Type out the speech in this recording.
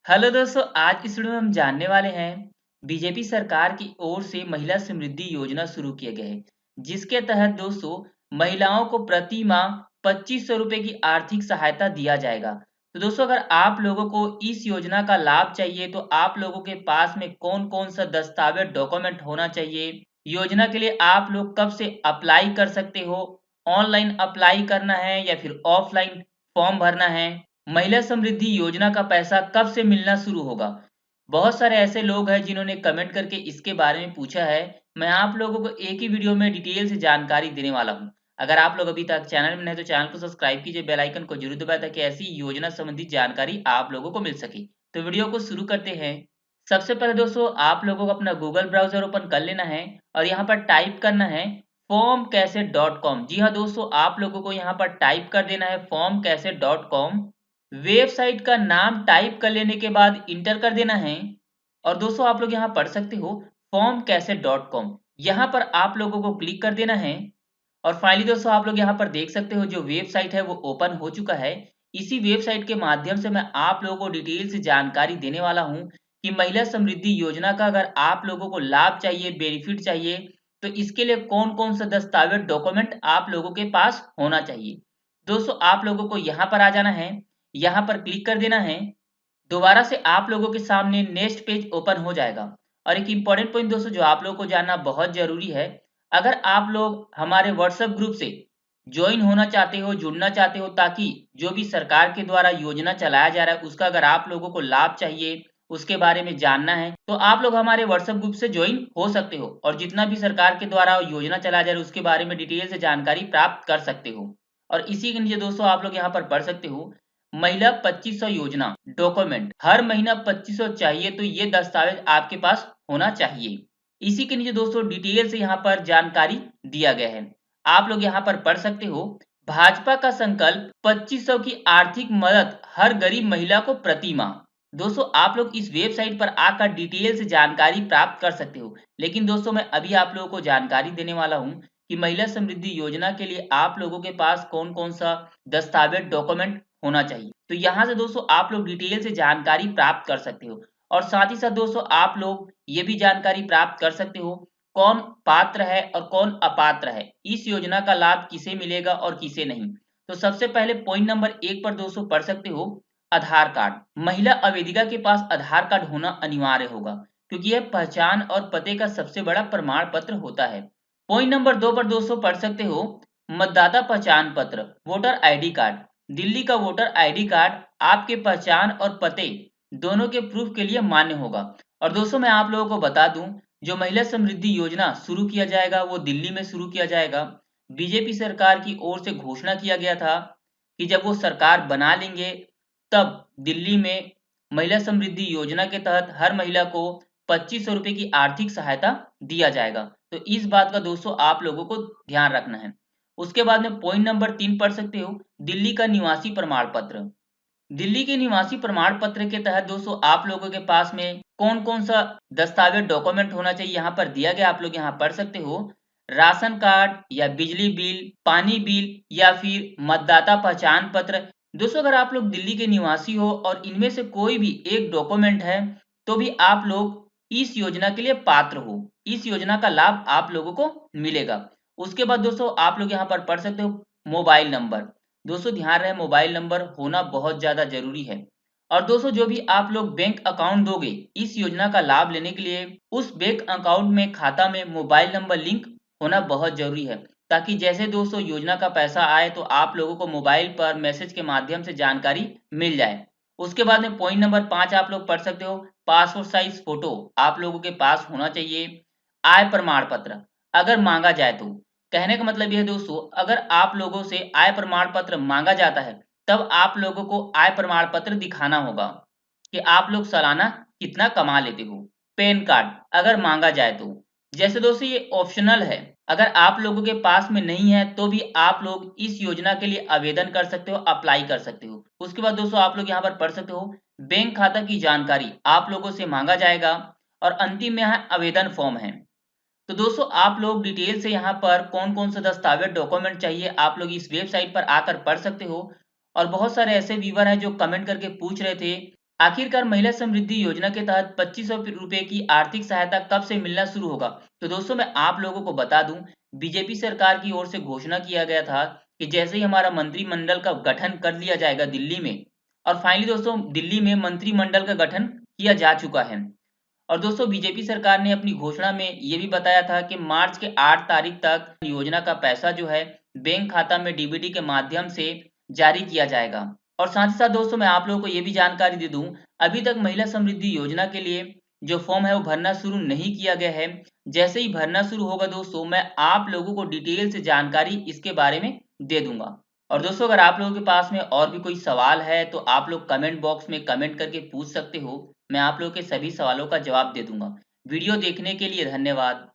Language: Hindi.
हेलो दोस्तों, आज इस वीडियो में हम जानने वाले हैं बीजेपी सरकार की ओर से महिला समृद्धि योजना शुरू किया गया है, जिसके तहत दोस्तों महिलाओं को प्रति माह 2500 रुपए की आर्थिक सहायता दिया जाएगा। तो दोस्तों, अगर आप लोगों को इस योजना का लाभ चाहिए तो आप लोगों के पास में कौन कौन सा दस्तावेज डॉक्यूमेंट होना चाहिए, योजना के लिए आप लोग कब से अप्लाई कर सकते हो, ऑनलाइन अप्लाई करना है या फिर ऑफलाइन फॉर्म भरना है, महिला समृद्धि योजना का पैसा कब से मिलना शुरू होगा। बहुत सारे ऐसे लोग हैं जिन्होंने कमेंट करके इसके बारे में पूछा है। मैं आप लोगों को एक ही वीडियो में डिटेल से जानकारी देने वाला हूं। अगर आप लोग अभी तक चैनल में नहीं तो चैनल को सब्सक्राइब कीजिए, बेल आइकन को जरूर दबाएं ताकि ऐसी योजना संबंधित जानकारी आप लोगों को मिल सके। तो वीडियो को शुरू करते हैं। सबसे पहले दोस्तों, आप लोगों को अपना गूगल ब्राउजर ओपन कर लेना है और यहाँ पर टाइप करना है formcaset.com। जी हाँ दोस्तों, आप लोगों को यहाँ पर टाइप कर देना है formcaset.com। वेबसाइट का नाम टाइप कर लेने के बाद इंटर कर देना है और दोस्तों आप लोग यहाँ पढ़ सकते हो formcaset.com। यहाँ पर आप लोगों को क्लिक कर देना है और फाइनली दोस्तों आप लोग यहाँ पर देख सकते हो जो वेबसाइट है वो ओपन हो चुका है। इसी वेबसाइट के माध्यम से मैं आप लोगों को डिटेल से जानकारी देने वाला हूँ कि महिला समृद्धि योजना का अगर आप लोगों को लाभ चाहिए, बेनिफिट चाहिए, तो इसके लिए कौन कौन सा दस्तावेज डॉक्यूमेंट आप लोगों के पास होना चाहिए। दोस्तों आप लोगों को यहाँ पर आ जाना है, यहाँ पर क्लिक कर देना है। दोबारा से आप लोगों के सामने नेक्स्ट पेज ओपन हो जाएगा। और एक इंपॉर्टेंट पॉइंट दोस्तों जो आप लोगों को जानना बहुत जरूरी है, अगर आप लोग हमारे व्हाट्सएप ग्रुप से ज्वाइन होना चाहते हो, जुड़ना चाहते हो, ताकि जो भी सरकार के द्वारा योजना चलाया जा रहा है उसका अगर आप लोगों को लाभ चाहिए, उसके बारे में जानना है, तो आप लोग हमारे व्हाट्सएप ग्रुप से ज्वाइन हो सकते हो और जितना भी सरकार के द्वारा योजना चलाया जा रहा है उसके बारे में डिटेल से जानकारी प्राप्त कर सकते हो। और इसी के नीचे दोस्तों आप लोग यहाँ पर पढ़ सकते हो महिला 2500 योजना डॉक्यूमेंट, हर महीना 2500 चाहिए, तो ये दस्तावेज आपके पास होना चाहिए। इसी के नीचे दोस्तों डिटेल से यहाँ पर जानकारी दिया गया है, आप लोग यहाँ पर पढ़ सकते हो। भाजपा का संकल्प 2500 की आर्थिक मदद हर गरीब महिला को प्रति माह। दोस्तों आप लोग इस वेबसाइट पर आकर डिटेल से जानकारी प्राप्त कर सकते हो, लेकिन दोस्तों मैं अभी आप लोगों को जानकारी देने वाला हूँ कि महिला समृद्धि योजना के लिए आप लोगों के पास कौन कौन सा दस्तावेज डॉक्यूमेंट होना चाहिए। तो यहाँ से दोस्तों आप लोग डिटेल से जानकारी प्राप्त कर सकते हो और साथ ही साथ दोस्तों आप लोग ये भी जानकारी प्राप्त कर सकते हो कौन पात्र है और कौन अपात्र है, इस योजना का लाभ किसे मिलेगा और किसे नहीं। तो सबसे पहले पॉइंट नंबर 1 पर दोस्तों पढ़ सकते हो आधार कार्ड। महिला आवेदिका के पास आधार कार्ड होना अनिवार्य होगा क्योंकि यह पहचान और पते का सबसे बड़ा प्रमाण पत्र होता है। पॉइंट नंबर 2 पर दोस्तों पढ़ सकते हो मतदाता पहचान पत्र, वोटर आईडी कार्ड। दिल्ली का वोटर आईडी कार्ड आपके पहचान और पते दोनों के प्रूफ के लिए मान्य होगा। और दोस्तों मैं आप लोगों को बता दूं, जो महिला समृद्धि योजना शुरू किया जाएगा वो दिल्ली में शुरू किया जाएगा। बीजेपी सरकार की ओर से घोषणा किया गया था कि जब वो सरकार बना लेंगे तब दिल्ली में महिला समृद्धि योजना के तहत हर महिला को 2500 रुपए की आर्थिक सहायता दिया जाएगा। तो इस बात का दोस्तों आप लोगों को ध्यान रखना है। उसके बाद में पॉइंट नंबर 3 पढ़ सकते हो दिल्ली का निवासी प्रमाण पत्र। दिल्ली के निवासी प्रमाण पत्र के तहत दोस्तों आप लोगों के पास में कौन कौन सा दस्तावेज डॉक्यूमेंट होना चाहिए यहाँ पर दिया गया, आप लोग यहाँ पढ़ सकते हो। राशन कार्ड या बिजली बिल, पानी बिल या फिर मतदाता पहचान पत्र। दोस्तों अगर आप लोग दिल्ली के निवासी हो और इनमें से कोई भी एक डॉक्यूमेंट है तो भी आप लोग इस योजना के लिए पात्र हो, इस योजना का लाभ आप लोगों को मिलेगा। उसके बाद दोस्तों आप लोग यहाँ पर पढ़ सकते हो मोबाइल नंबर। दोस्तों ध्यान रहे मोबाइल नंबर होना बहुत ज्यादा जरूरी है। और दोस्तों जो भी आप लोग बैंक अकाउंट दोगे इस योजना का लाभ लेने के लिए, उस बैंक अकाउंट में खाता में मोबाइल नंबर लिंक होना बहुत जरूरी है, ताकि जैसे दोस्तों योजना का पैसा आए तो आप लोगों को मोबाइल पर मैसेज के माध्यम से जानकारी मिल जाए। उसके बाद में पॉइंट नंबर 5 आप लोग पढ़ सकते हो पासपोर्ट साइज फोटो आप लोगों के पास होना चाहिए। आय प्रमाण पत्र अगर मांगा जाए तो, कहने का मतलब यह है दोस्तों अगर आप लोगों से आय प्रमाण पत्र मांगा जाता है तब आप लोगों को आय प्रमाण पत्र दिखाना होगा कि आप लोग सालाना कितना कमा लेते हो। पैन कार्ड अगर मांगा जाए तो, जैसे दोस्तों ये ऑप्शनल है, अगर आप लोगों के पास में नहीं है तो भी आप लोग इस योजना के लिए आवेदन कर सकते हो, अप्लाई कर सकते हो। उसके बाद दोस्तों आप लोग यहाँ पर पढ़ सकते हो बैंक खाता की जानकारी आप लोगों से मांगा जाएगा और अंतिम में यहाँ आवेदन फॉर्म है। तो दोस्तों आप लोग डिटेल से यहाँ पर कौन कौन सा दस्तावेज डॉक्यूमेंट चाहिए आप लोग इस वेबसाइट पर आकर पढ़ सकते हो। और बहुत सारे ऐसे व्यूवर हैं जो कमेंट करके पूछ रहे थे आखिरकार महिला समृद्धि योजना के तहत 2500 रुपए की आर्थिक सहायता कब से मिलना शुरू होगा? तो दोस्तों मैं आप लोगों को बता दूं, बीजेपी सरकार की ओर से घोषणा किया गया था कि जैसे ही हमारा मंत्रिमंडल का गठन कर लिया जाएगा दिल्ली में, और फाइनली दोस्तों दिल्ली में मंत्रिमंडल का गठन किया जा चुका है। और दोस्तों बीजेपी सरकार ने अपनी घोषणा में ये भी बताया था कि मार्च के 8 तारीख तक योजना का पैसा जो है बैंक खाता में डीबीटी के माध्यम से जारी किया जाएगा। और साथ ही साथ दोस्तों मैं आप लोगों को ये भी जानकारी दे दूं, अभी तक महिला समृद्धि योजना के लिए जो फॉर्म है वो भरना शुरू नहीं किया गया है। जैसे ही भरना शुरू होगा दोस्तों मैं आप लोगों को डिटेल से जानकारी इसके बारे में दे दूंगा। और दोस्तों अगर आप लोगों के पास में और भी कोई सवाल है तो आप लोग कमेंट बॉक्स में कमेंट करके पूछ सकते हो। मैं आप लोगों के सभी सवालों का जवाब दे दूंगा। वीडियो देखने के लिए धन्यवाद।